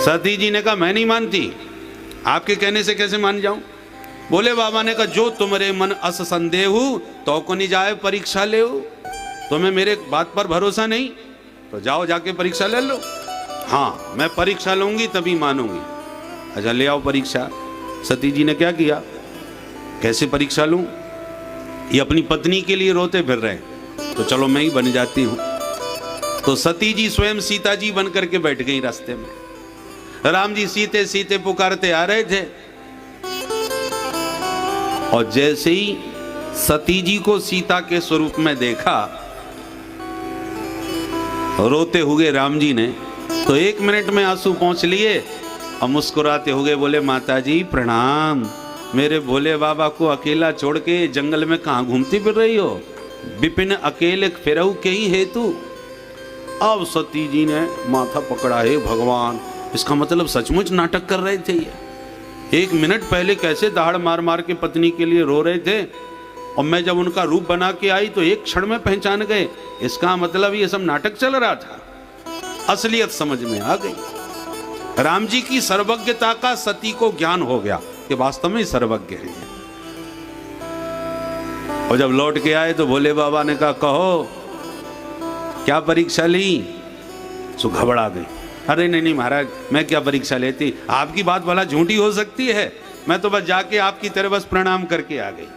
सती जी ने कहा मैं नहीं मानती, आपके कहने से कैसे मान जाऊं। बोले बाबा ने कहा जो तुम्हारे मन अस संदेह तो को नहीं जाए परीक्षा ले, तुम्हें मेरे बात पर भरोसा नहीं तो जाओ जाके परीक्षा ले लो। हाँ मैं परीक्षा लूंगी तभी मानूंगी। अच्छा ले आओ परीक्षा। सती जी ने क्या किया, कैसे परीक्षा लूं, ये अपनी पत्नी के लिए रोते फिर रहे, तो चलो मैं ही बन जाती हूं। तो सती जी स्वयं सीता जी बन करके बैठ गई रास्ते में। राम जी सीते सीते पुकारते आ रहे थे, और जैसे ही सती जी को सीता के स्वरूप में देखा रोते हुए राम जी ने, तो 1 मिनट में आंसू पहुंच लिए और मुस्कुराते हुए बोले माता जी प्रणाम, मेरे भोले बाबा को अकेला छोड़ के जंगल में कहाँ घूमती फिर रही हो, विपिन अकेले फिरऊ के ही हेतु। अब सती जी ने माथा पकड़ा, हे भगवान, इसका मतलब सचमुच नाटक कर रहे थे ये। 1 मिनट पहले कैसे दहाड़ मार मार के पत्नी के लिए रो रहे थे, और मैं जब उनका रूप बना के आई तो 1 क्षण में पहचान गए, इसका मतलब ये सब नाटक चल रहा था। असलियत समझ में आ गई। राम जी की सर्वज्ञता का सती को ज्ञान हो गया कि वास्तव में सर्वज्ञ है। और जब लौट के आए तो भोले बाबा ने कहा कहो क्या परीक्षा ली। सो घबरा गई, अरे नहीं नहीं महाराज मैं क्या परीक्षा लेती, आपकी बात भला झूठी हो सकती है, मैं तो बस जाके आपकी तरह बस प्रणाम करके आ गई।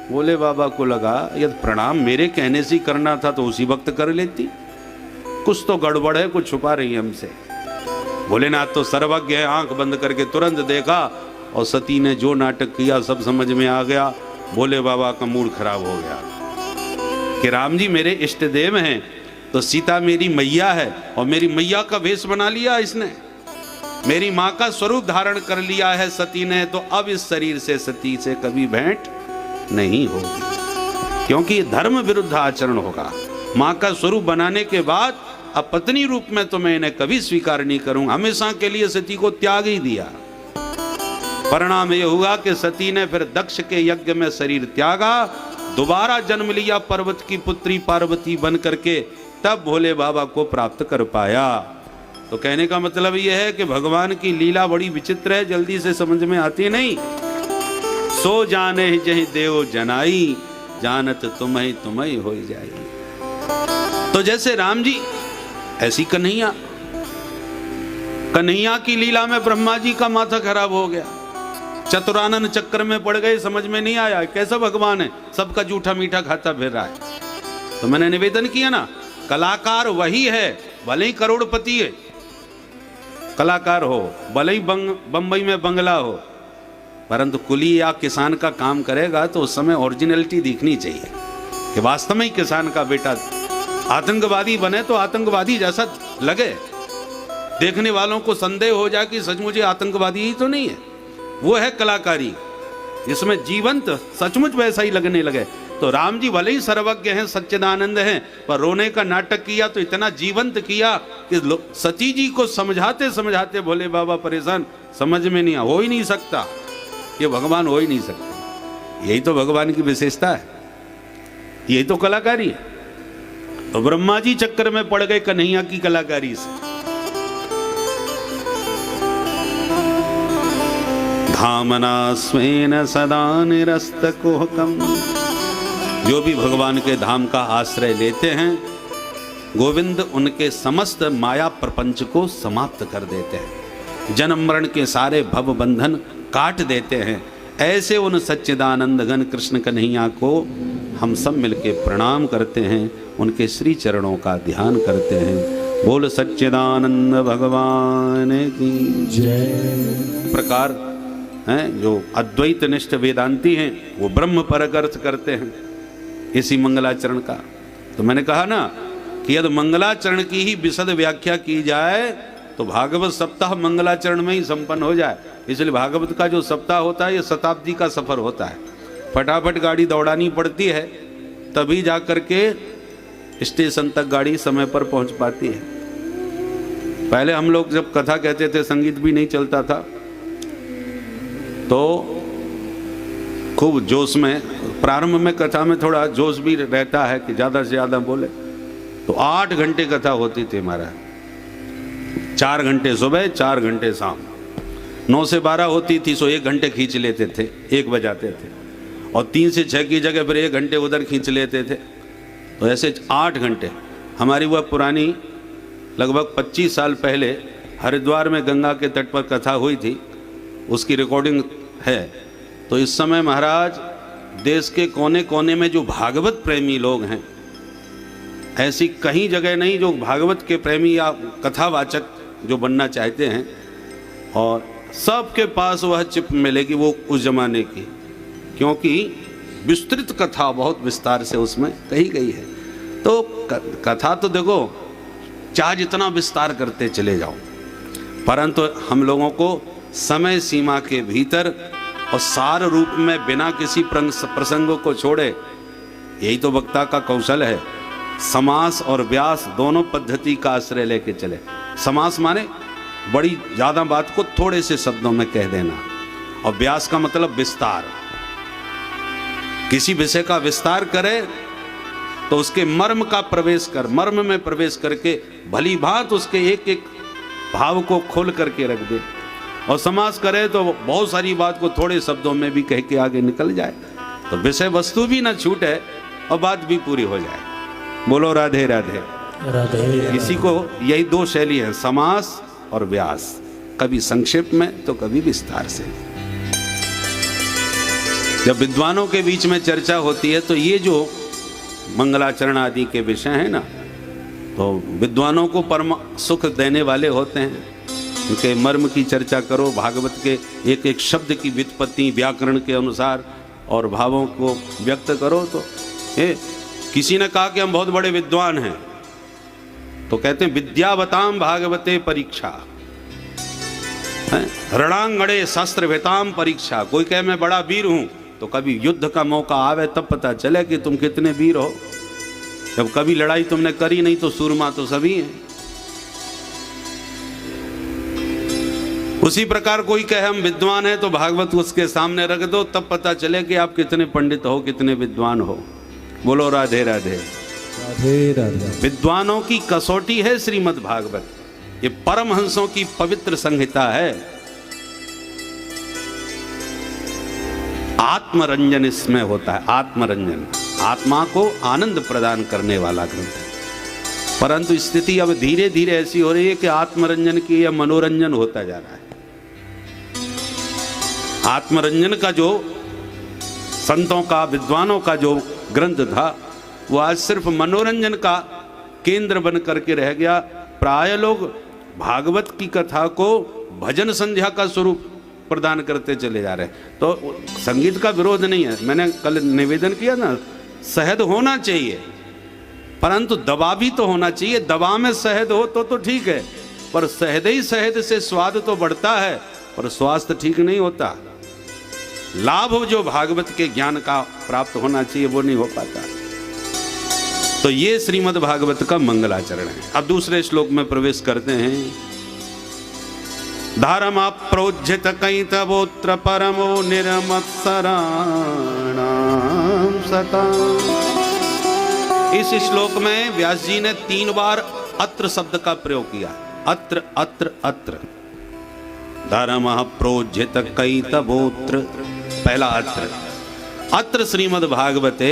भोले बाबा को लगा यदि प्रणाम मेरे कहने से करना था तो उसी वक्त कर लेती, कुछ तो गड़बड़ है, कुछ छुपा रही है हमसे। भोलेनाथ तो सर्वज्ञ है, आंख बंद करके तुरंत देखा, और सती ने जो नाटक किया सब समझ में आ गया। भोले बाबा का मूड खराब हो गया कि राम जी मेरे इष्ट देव हैं, तो सीता मेरी मैया है, और मेरी मैया का वेश बना लिया इसने, मेरी माँ का स्वरूप धारण कर लिया है सती ने, तो अब इस शरीर से सती से कभी भेंट नहीं होगी, क्योंकि धर्म विरुद्ध आचरण होगा। माँ का स्वरूप बनाने के बाद अब पत्नी रूप में तो मैं इन्हें कभी स्वीकार नहीं करूंगा, हमेशा के लिए सती को त्याग ही दिया। परिणाम यह हुआ कि सती ने फिर दक्ष के यज्ञ में शरीर त्यागा, दोबारा जन्म लिया पर्वत की पुत्री पार्वती बन करके, तब भोले बाबा को प्राप्त कर पाया। तो कहने का मतलब यह है कि भगवान की लीला बड़ी विचित्र है, जल्दी से समझ में आती नहीं। सो जाने जहि देव जनाई, जानत तुम्हें तुम्हें हो जाई। तो जैसे राम जी ऐसी कन्हैया, कन्हैया की लीला में ब्रह्मा जी का माथा खराब हो गया, चतुरानन चक्कर में पड़ गए, समझ में नहीं आया कैसा भगवान है, सबका जूठा मीठा खाता फिर रहा है। तो मैंने निवेदन किया ना, कलाकार वही है, भले ही करोड़पति है कलाकार हो, भले ही बंबई में बंगला हो, परंतु कुली या किसान का काम करेगा तो उस समय ओरिजिनलिटी दिखनी चाहिए कि वास्तव में ही किसान का बेटा। आतंकवादी बने तो आतंकवादी जैसा लगे, देखने वालों को संदेह हो जाए कि सचमुच आतंकवादी ही तो नहीं है। वो है कलाकारी, जिसमें जीवंत सचमुच वैसा ही लगने लगे। तो राम जी भले ही सर्वज्ञ हैं, सच्चिदानंद हैं, पर रोने का नाटक किया तो इतना जीवंत किया कि सती जी को समझाते समझाते भोले बाबा परेशान, समझ में नहीं हो ही नहीं सकता, ये भगवान हो ही नहीं सकते। यही तो भगवान की विशेषता है, यही तो कलाकारी है। तो ब्रह्मा जी चक्कर में पड़ गए कन्हैया की कलाकारी से। धामना स्वेन सदा निरस्त कोहकम, जो भी भगवान के धाम का आश्रय लेते हैं, गोविंद उनके समस्त माया प्रपंच को समाप्त कर देते हैं, जन्म मरण के सारे भव बंधन काट देते हैं। ऐसे उन सच्चिदानंद घन कृष्ण कन्हैया को हम सब मिलके प्रणाम करते हैं, उनके श्री चरणों का ध्यान करते हैं। बोल सच्चिदानंद भगवान की जय। प्रकार हैं जो अद्वैत निष्ठ वेदांती हैं वो ब्रह्म परक अर्थ करते हैं इसी मंगलाचरण का। तो मैंने कहा ना कि यदि मंगलाचरण की ही विशद व्याख्या की जाए तो भागवत सप्ताह मंगलाचरण में ही संपन्न हो जाए। इसलिए भागवत का जो सप्ताह होता है ये शताब्दी का सफर होता है, फटाफट गाड़ी दौड़ानी पड़ती है तभी जा कर के स्टेशन तक गाड़ी समय पर पहुंच पाती है। पहले हम लोग जब कथा कहते थे, संगीत भी नहीं चलता था, तो खूब जोश में, प्रारंभ में कथा में थोड़ा जोश भी रहता है कि ज़्यादा से ज़्यादा बोले, तो 8 घंटे कथा होती थी हमारा। 4 घंटे सुबह 4 घंटे शाम, 9 से 12 होती थी, सो 1 घंटे खींच लेते थे, 1 बजाते थे, और 3 से 6 की जगह फिर 1 घंटे उधर खींच लेते थे, तो ऐसे 8 घंटे। हमारी वह पुरानी लगभग 25 साल पहले हरिद्वार में गंगा के तट पर कथा हुई थी, उसकी रिकॉर्डिंग है। तो इस समय महाराज देश के कोने कोने में जो भागवत प्रेमी लोग हैं, ऐसी कहीं जगह नहीं जो भागवत के प्रेमी या कथावाचक जो बनना चाहते हैं, और सबके पास वह चिप मिलेगी वो उस जमाने की, क्योंकि विस्तृत कथा बहुत विस्तार से उसमें कही गई है। तो कथा तो देखो चाहे जितना विस्तार करते चले जाओ, परंतु हम लोगों को समय सीमा के भीतर और सार रूप में बिना किसी प्रसंगों को छोड़े, यही तो वक्ता का कौशल है। समास और व्यास दोनों पद्धति का आश्रय लेके चले। समास माने बड़ी ज़्यादा बात को थोड़े से शब्दों में कह देना, और व्यास का मतलब विस्तार। किसी विषय का विस्तार करे तो उसके मर्म में प्रवेश करके भली भांत उसके एक एक भाव को खोल करके रख दे, और समास करे तो बहुत सारी बात को थोड़े शब्दों में भी कह के आगे निकल जाए, तो विषय वस्तु भी ना छूटे और बात भी पूरी हो जाए। बोलो राधे राधे राधे। इसी को यही 2 शैली है, समास और व्यास, कभी संक्षेप में तो कभी विस्तार से। जब विद्वानों के बीच में चर्चा होती है तो ये जो मंगलाचरण आदि के विषय हैं ना, तो विद्वानों को परम सुख देने वाले होते हैं। उनके मर्म की चर्चा करो, भागवत के एक एक शब्द की व्युत्पत्ति व्याकरण के अनुसार और भावों को व्यक्त करो। तो किसी ने कहा कि हम बहुत बड़े विद्वान हैं, तो कहते हैं विद्यावताम भागवते परीक्षा, रणांगणे शास्त्रवेताम परीक्षा। कोई कहे मैं बड़ा वीर हूं, तो कभी युद्ध का मौका आवे तब पता चले कि तुम कितने वीर हो। जब कभी लड़ाई तुमने करी नहीं तो सूरमा तो सभी हैं। उसी प्रकार कोई कहे हम विद्वान हैं, तो भागवत उसके सामने रख दो, तब पता चले कि आप कितने पंडित हो, कितने विद्वान हो। बोलो राधे राधे राधे राधे। विद्वानों की कसौटी है श्रीमद् भागवत, ये परमहंसों की पवित्र संहिता है। आत्मरंजन इसमें होता है, आत्मरंजन, आत्मा को आनंद प्रदान करने वाला ग्रंथ है। परंतु स्थिति अब धीरे धीरे ऐसी हो रही है कि आत्मरंजन की यह मनोरंजन होता जा रहा है। आत्मरंजन का जो संतों का, विद्वानों का जो ग्रंथ था, वो आज सिर्फ मनोरंजन का केंद्र बन करके रह गया। प्राय लोग भागवत की कथा को भजन संध्या का स्वरूप प्रदान करते चले जा रहे हैं। तो संगीत का विरोध नहीं है, मैंने कल निवेदन किया ना, शहद होना चाहिए, परंतु दवा भी तो होना चाहिए। दवा में शहद हो तो ठीक है, पर शहद ही शहद से स्वाद तो बढ़ता है, पर स्वास्थ्य ठीक नहीं होता। लाभ जो भागवत के ज्ञान का प्राप्त होना चाहिए वो नहीं हो पाता। तो ये श्रीमद् भागवत का मंगलाचरण है। अब दूसरे श्लोक में प्रवेश करते हैं। धर्म प्रोज्झित कैतवोत्र परमो निर्मत्सराणां सता। इस श्लोक में व्यास जी ने 3 बार अत्र शब्द का प्रयोग किया। अत्र अत्र अत्र। धर्म प्रोज्झित कैतवोत्र, पहला अत्र। अत्र श्रीमद् भागवते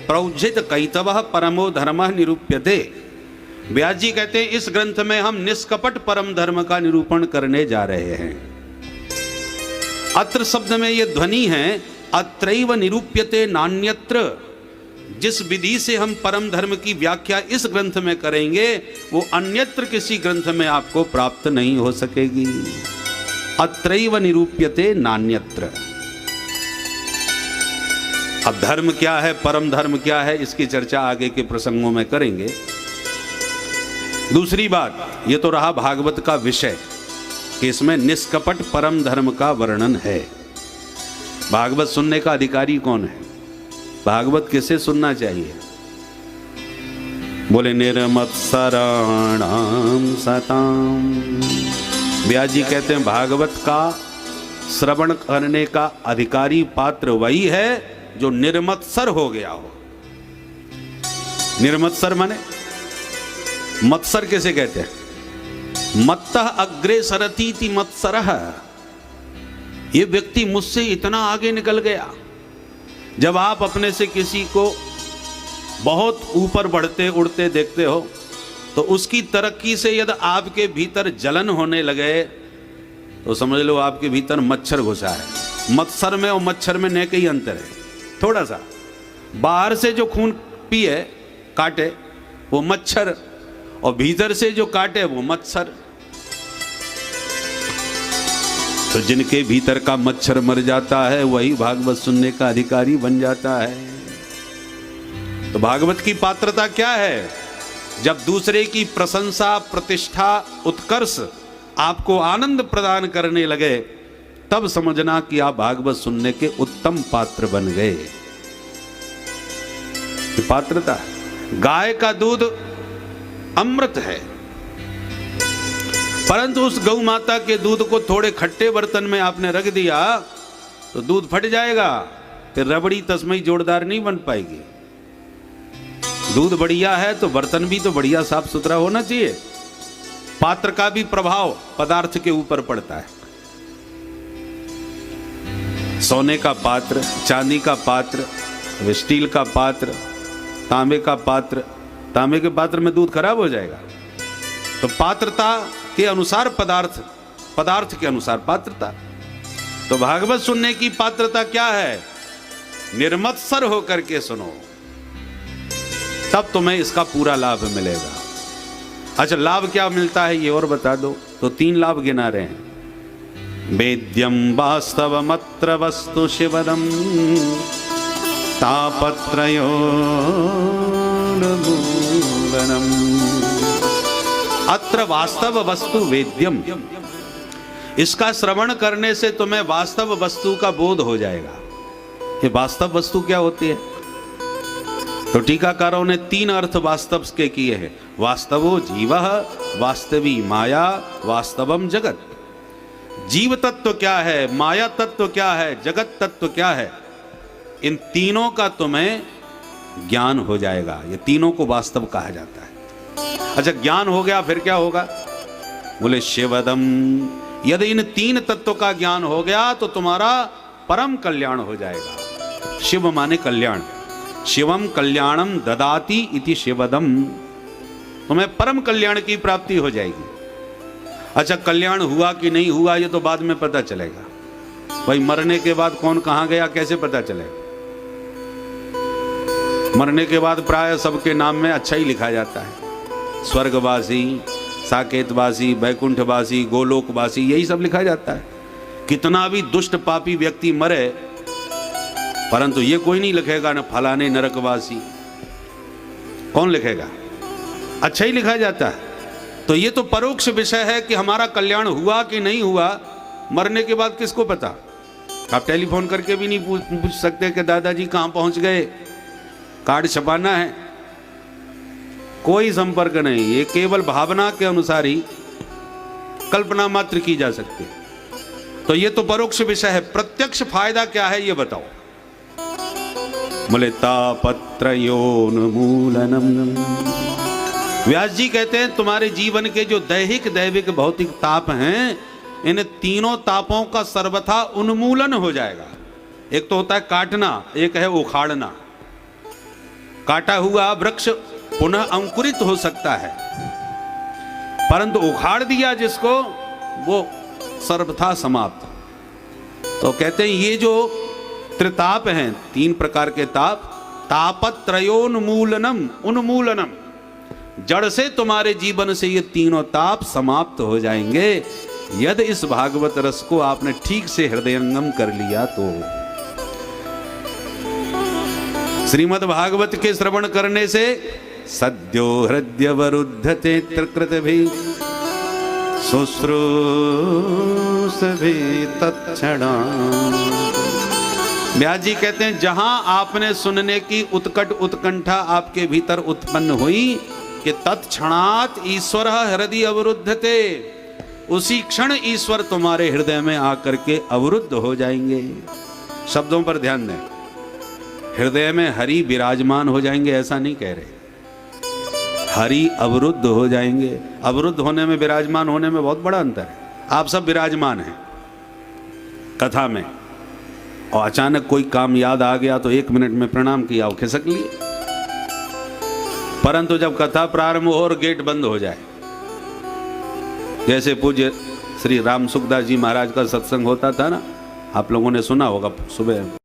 प्रोज्झित कैतवः परमो धर्मः निरूप्यते। व्यास जी कहते हैं इस ग्रंथ में हम निष्कपट परम धर्म का निरूपण करने जा रहे हैं। अत्र शब्द में ये ध्वनि है, अत्रैव निरूप्यते नान्यत्र। जिस विधि से हम परम धर्म की व्याख्या इस ग्रंथ में करेंगे वो अन्यत्र किसी ग्रंथ में आपको प्राप्त नहीं हो सकेगी। अत्रैव निरूप्यते नान्यत्र। अब धर्म क्या है, परम धर्म क्या है, इसकी चर्चा आगे के प्रसंगों में करेंगे। दूसरी बात, ये तो रहा भागवत का विषय कि इसमें निष्कपट परम धर्म का वर्णन है। भागवत सुनने का अधिकारी कौन है? भागवत किसे सुनना चाहिए? बोले निर्मत्सराणां सताम। व्यास जी कहते हैं भागवत का श्रवण करने का अधिकारी पात्र वही है जो निर्मत्सर हो गया हो। निर्मत्सर माने, मत्सर किसे कहते हैं? मत्तः अग्रे सरतीति मत्सरः, ये व्यक्ति मुझसे इतना आगे निकल गया। जब आप अपने से किसी को बहुत ऊपर बढ़ते उड़ते देखते हो तो उसकी तरक्की से यदि आपके भीतर जलन होने लगे तो समझ लो आपके भीतर मच्छर घुसा है। मत्सर में और मच्छर में नेक ही अंतर है, थोड़ा सा। बाहर से जो खून पिए काटे वो मच्छर, और भीतर से जो काटे वो मत्सर। तो जिनके भीतर का मच्छर मर जाता है वही भागवत सुनने का अधिकारी बन जाता है। तो भागवत की पात्रता क्या है? जब दूसरे की प्रशंसा, प्रतिष्ठा, उत्कर्ष आपको आनंद प्रदान करने लगे तब समझना कि आप भागवत सुनने के उत्तम पात्र बन गए। पात्रता, गाय का दूध अमृत है, परंतु उस गौ माता के दूध को थोड़े खट्टे बर्तन में आपने रख दिया तो दूध फट जाएगा, फिर रबड़ी तस्मई जोरदार नहीं बन पाएगी। दूध बढ़िया है तो बर्तन भी तो बढ़िया साफ सुथरा होना चाहिए। पात्र का भी प्रभाव पदार्थ के ऊपर पड़ता है। सोने का पात्र, चांदी का पात्र, स्टील का पात्र, तांबे का पात्र, तांबे के पात्र में दूध खराब हो जाएगा। तो पात्रता के अनुसार पदार्थ, पदार्थ के अनुसार पात्रता। तो भागवत सुनने की पात्रता क्या है? निर्मत्सर होकर के सुनो, तब तुम्हें इसका पूरा लाभ मिलेगा। अच्छा, लाभ क्या मिलता है ये और बता दो। तो 3 लाभ गिना रहे हैं। वेद्यम वास्तवमत्र वस्तु शिवदम तापत्रयोन्मूलनम्। अत्र वास्तव वस्तु वेद्यम, इसका श्रवण करने से तुम्हें वास्तव वस्तु का बोध हो जाएगा। ये वास्तव वस्तु क्या होती है? तो टीकाकारों ने 3 अर्थ वास्तव के किए हैं। वास्तवो जीवः, वास्तवी माया, वास्तवम जगत। जीव तत्व क्या है, माया तत्व क्या है, जगत तत्व क्या है, इन तीनों का तुम्हें ज्ञान हो जाएगा। ये तीनों को वास्तव कहा जाता है। अच्छा, ज्ञान हो गया फिर क्या होगा? बोले शिवदम। यदि इन 3 तत्वों का ज्ञान हो गया तो तुम्हारा परम कल्याण हो जाएगा। शिव माने कल्याण, शिवम कल्याणम ददाति इति शिवदम। तुम्हें परम कल्याण की प्राप्ति हो जाएगी। अच्छा, कल्याण हुआ कि नहीं हुआ ये तो बाद में पता चलेगा। भाई मरने के बाद कौन कहां गया कैसे पता चलेगा? मरने के बाद प्राय सबके नाम में अच्छा ही लिखा जाता है। स्वर्गवासी, साकेतवासी, बैकुंठवासी, गोलोकवासी, यही सब लिखा जाता है। कितना भी दुष्ट पापी व्यक्ति मरे, परंतु ये कोई नहीं लिखेगा न फलाने नरकवासी। कौन लिखेगा? अच्छा ही लिखा जाता है। तो ये तो परोक्ष विषय है कि हमारा कल्याण हुआ कि नहीं हुआ। मरने के बाद किसको पता? आप टेलीफोन करके भी नहीं पूछ सकते कि दादाजी कहां पहुंच गए, कार्ड छपाना है। कोई संपर्क नहीं, ये केवल भावना के अनुसार ही कल्पना मात्र की जा सकती है। तो ये तो परोक्ष विषय है। प्रत्यक्ष फायदा क्या है ये बताओ। बोले तापत्रयोन्मूलनम्। व्यास जी कहते हैं तुम्हारे जीवन के जो दैहिक, दैविक, भौतिक ताप हैं, इन तीनों तापों का सर्वथा उन्मूलन हो जाएगा। एक तो होता है काटना, एक है उखाड़ना। काटा हुआ वृक्ष पुनः अंकुरित हो सकता है, परंतु उखाड़ दिया जिसको वो सर्वथा समाप्त। तो कहते हैं ये जो त्रिताप हैं, 3 प्रकार के ताप, तापत्रयोन्मूलनम, उन्मूलनम, जड़ से तुम्हारे जीवन से ये तीनों ताप समाप्त हो जाएंगे यदि इस भागवत रस को आपने ठीक से हृदयंगम कर लिया तो। श्रीमद् भागवत के श्रवण करने से सद्यो हृदय वरुद्धते त्रिकृत भी शुश्रूष भी तत्क्षणा। व्यास जी कहते हैं जहां आपने सुनने की उत्कट उत्कंठा आपके भीतर उत्पन्न हुई कि तत्क्षणात ईश्वर हृदय अवरुद्धते, उसी क्षण ईश्वर तुम्हारे हृदय में आकर के अवरुद्ध हो जाएंगे। शब्दों पर ध्यान दें। हृदय में हरि विराजमान हो जाएंगे ऐसा नहीं कह रहे, हरि अवरुद्ध हो जाएंगे। अवरुद्ध होने में विराजमान होने में बहुत बड़ा अंतर है। आप सब विराजमान हैं कथा में और अचानक कोई काम याद आ गया तो 1 मिनट में प्रणाम किया और खिसक लिए, परंतु जब कथा प्रारंभ हो और गेट बंद हो जाए, जैसे पूज्य श्री राम सुखदास जी महाराज का सत्संग होता था ना, आप लोगों ने सुना होगा, सुबह